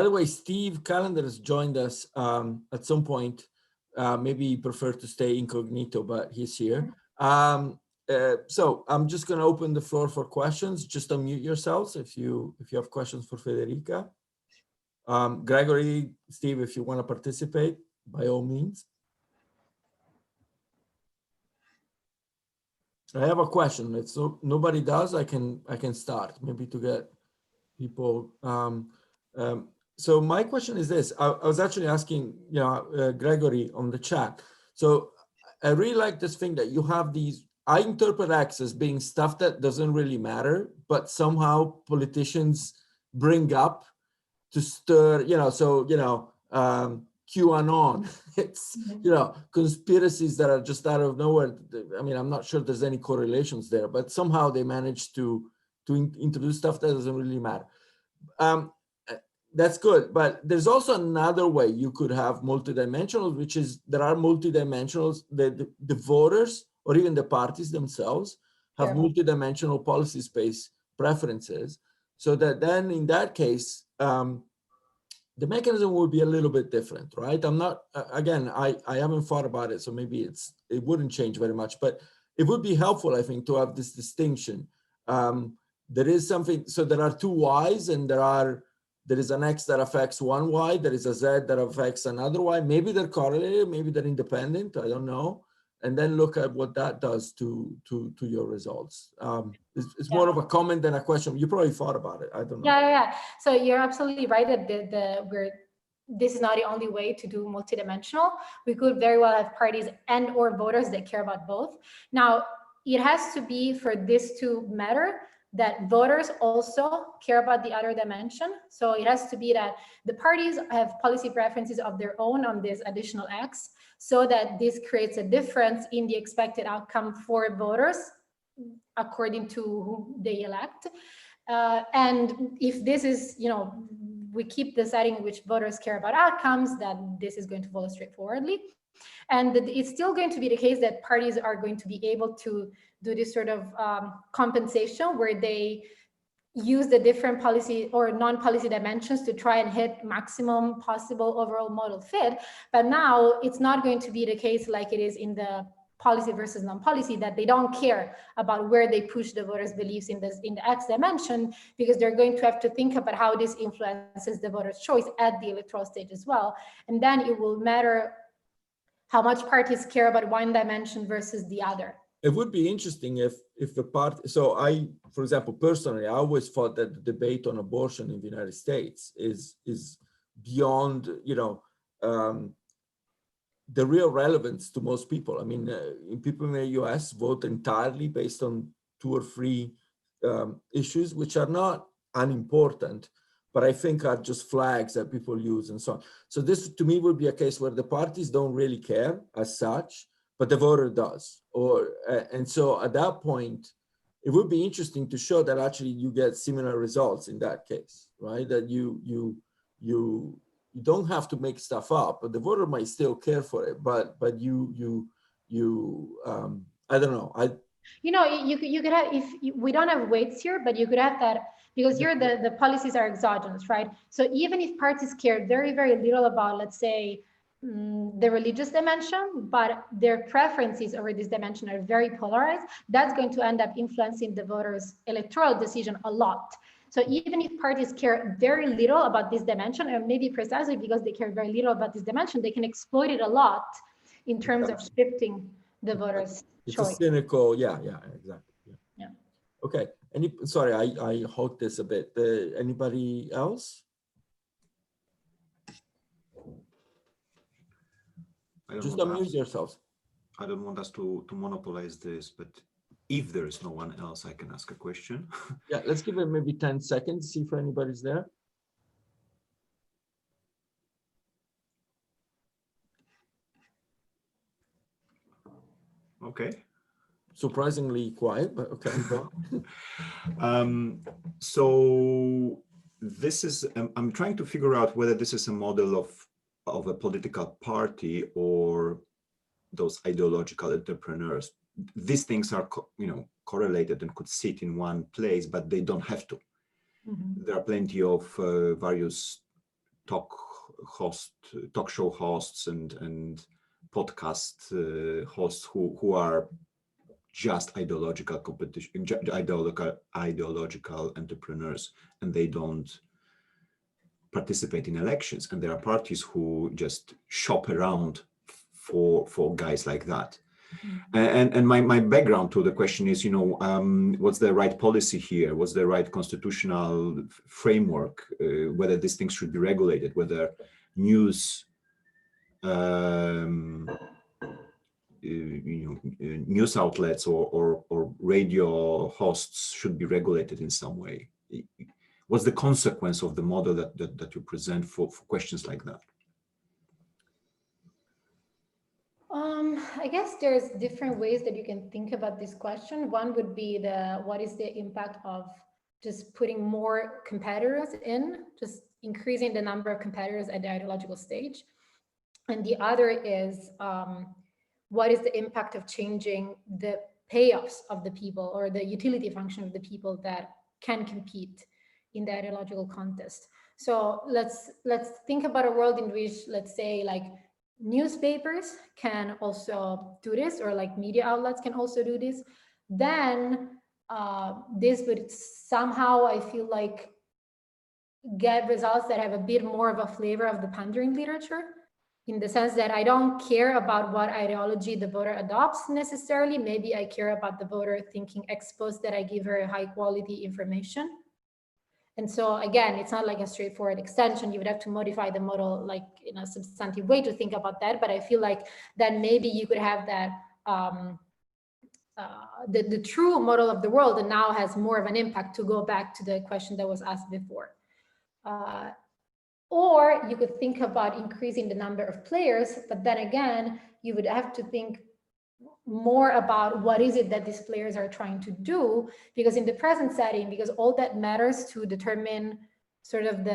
the way, Steve Callander has joined us at some point. Maybe you prefer to stay incognito, but he's here. So I'm just going to open the floor for questions. Just unmute yourselves if you have questions for Federica. Gregory, Steve, if you want to participate, by all means. I have a question. If nobody does, I can start maybe to get people. So my question is this: I was actually asking, Gregory on the chat. So I really like this thing that you have these. I interpret X as being stuff that doesn't really matter, but somehow politicians bring up to stir. QAnon, it's, conspiracies that are just out of nowhere. I mean, I'm not sure there's any correlations there, but somehow they manage to introduce stuff that doesn't really matter. That's good, but there's also another way you could have multidimensional, which is there are multidimensionals, the voters or even the parties themselves have multidimensional policy space preferences, so that then in that case, the mechanism will be a little bit different, right? I'm not, again, I haven't thought about it, so maybe it wouldn't change very much, but it would be helpful, I think, to have this distinction. There is something, so there are two Ys and there is an X that affects one Y, there is a Z that affects another Y. Maybe they're correlated, maybe they're independent, I don't know. and then look at what that does to your results. It's more of a comment than a question. You probably thought about it. I don't know. Yeah. So you're absolutely right that this is not the only way to do multidimensional. We could very well have parties and or voters that care about both. Now, it has to be, for this to matter, that voters also care about the other dimension. So it has to be that the parties have policy preferences of their own on this additional X, so that this creates a difference in the expected outcome for voters according to who they elect. And if this is, we keep deciding which voters care about outcomes, then this is going to follow straightforwardly. And it's still going to be the case that parties are going to be able to do this sort of compensation where they use the different policy or non-policy dimensions to try and hit maximum possible overall model fit. But now it's not going to be the case like it is in the policy versus non-policy, that they don't care about where they push the voters' beliefs in the X dimension, because they're going to have to think about how this influences the voters' choice at the electoral stage as well. And then it will matter how much parties care about one dimension versus the other. It would be interesting if the party, so for example, personally, I always thought that the debate on abortion in the United States is beyond, the real relevance to most people. I mean, people in the US vote entirely based on 2 or 3 issues, which are not unimportant, but I think are just flags that people use and so on. So this, to me, would be a case where the parties don't really care as such, but the voter does. And so at that point, it would be interesting to show that actually you get similar results in that case, right? That you don't have to make stuff up, but the voter might still care for it. But you I don't know. You could have, we don't have weights here, but you could have that, because here the policies are exogenous, right? So even if parties care very, very little about, let's say, the religious dimension, but their preferences over this dimension are very polarized, that's going to end up influencing the voters' electoral decision a lot. So even if parties care very little about this dimension, and maybe precisely because they care very little about this dimension, they can exploit it a lot in terms of shifting the voters' choice. It's a cynical, yeah, exactly. Yeah. Okay. Sorry, I hogged this a bit. Anybody else? Just unmute yourselves. I don't want us to monopolize this, but if there is no one else, I can ask a question. Yeah, let's give it maybe 10 seconds, see if anybody's there. Okay. Surprisingly quiet, but okay. So this is, I'm trying to figure out whether this is a model of a political party or those ideological entrepreneurs. These things are, correlated and could sit in one place, but they don't have to. Mm-hmm. There are plenty of various talk show hosts and podcast hosts who are just ideological competition, ideological entrepreneurs, and they don't participate in elections. And there are parties who just shop around for guys like that. Mm-hmm. And my background to the question is, what's the right policy here? What's the right constitutional framework? Whether these things should be regulated, whether news news outlets or radio hosts should be regulated in some way. What's the consequence of the model that you present for questions like that? I guess there's different ways that you can think about this question. One would be what is the impact of just putting more competitors in, just increasing the number of competitors at the ideological stage. And the other is, what is the impact of changing the payoffs of the people or the utility function of the people that can compete in the ideological contest? So let's think about a world in which, let's say, like newspapers can also do this, or like media outlets can also do this. Then this would somehow, I feel like, get results that have a bit more of a flavor of the pandering literature. in the sense that I don't care about what ideology the voter adopts necessarily. Maybe I care about the voter thinking ex post that I give her high quality information. And so again, it's not like a straightforward extension. You would have to modify the model like in a substantive way to think about that. But I feel like then maybe you could have that the true model of the world and now has more of an impact, to go back to the question that was asked before. Or you could think about increasing the number of players, but then again, you would have to think more about what is it that these players are trying to do, because in the present setting, because all that matters to determine sort of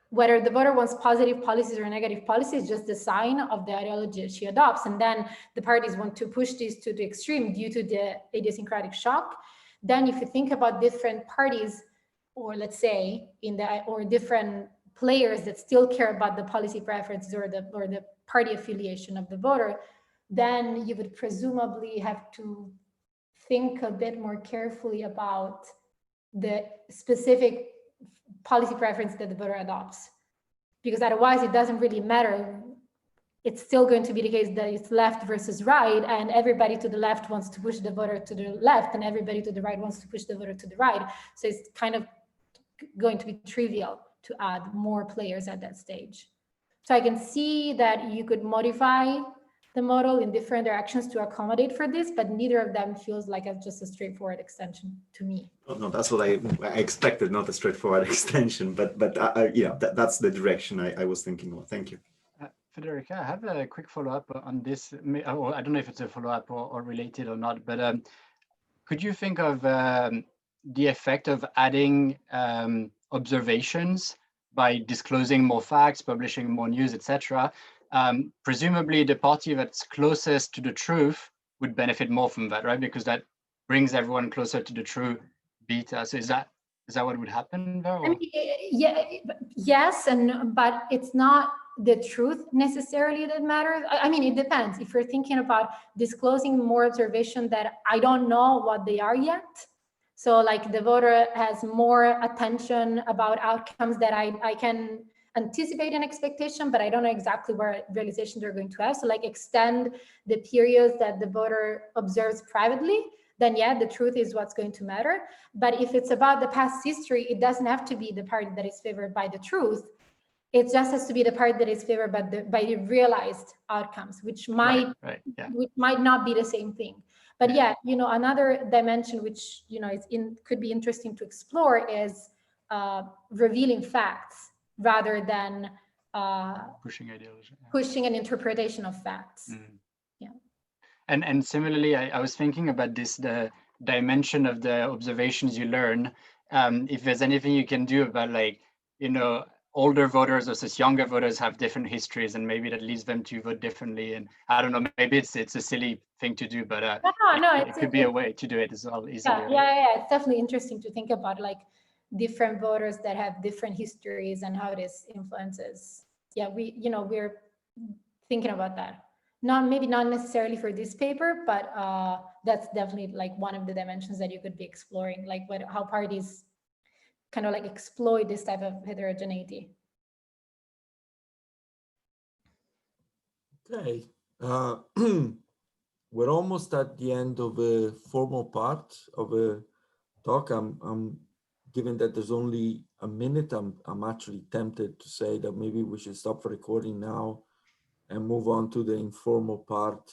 whether the voter wants positive policies or negative policies, just the sign of the ideology that she adopts. And then the parties want to push this to the extreme due to the idiosyncratic shock. Then if you think about different parties, or let's say or different players that still care about the policy preferences or the party affiliation of the voter, then you would presumably have to think a bit more carefully about the specific policy preference that the voter adopts, because otherwise it doesn't really matter. It's still going to be the case that it's left versus right, and everybody to the left wants to push the voter to the left, and everybody to the right wants to push the voter to the right. So it's kind of going to be trivial to add more players at that stage. So I can see that you could modify the model in different directions to accommodate for this, but neither of them feels like just a straightforward extension to me. No, that's what I expected, not a straightforward extension, but yeah, that's the direction I was thinking of. Thank you. Federica, I have a quick follow-up on this. Or I don't know if it's a follow-up or related or not, but could you think of the effect of adding observations by disclosing more facts, publishing more news, etc.? Presumably the party that's closest to the truth would benefit more from that, right? Because that brings everyone closer to the true beta. So is that what would happen there? I mean, yeah, yes, but it's not the truth necessarily that matters. I mean, it depends. If you're thinking about disclosing more observation that I don't know what they are yet, so like the voter has more attention about outcomes that I can anticipate an expectation, but I don't know exactly what realization they're going to have. So like extend the periods that the voter observes privately, then yeah, the truth is what's going to matter. But if it's about the past history, it doesn't have to be the part that is favored by the truth. It just has to be the part that is favored by the realized outcomes, which might not be the same thing. But yeah, another dimension which could be interesting to explore is revealing facts rather than pushing ideology, pushing an interpretation of facts. Yeah. And similarly, I was thinking about the dimension of the observations you learn. If there's anything you can do about older voters versus younger voters have different histories, and maybe that leads them to vote differently. And I don't know, maybe it's a silly thing to do, but it could be a way to do it as well easily. Yeah, it's definitely interesting to think about like different voters that have different histories and how this influences. Yeah, we're thinking about that. Maybe not necessarily for this paper, but that's definitely like one of the dimensions that you could be exploring, like how parties kind of like exploit this type of heterogeneity. Okay, we're almost at the end of a formal part of a talk. Given that there's only a minute, I'm actually tempted to say that maybe we should stop recording now and move on to the informal part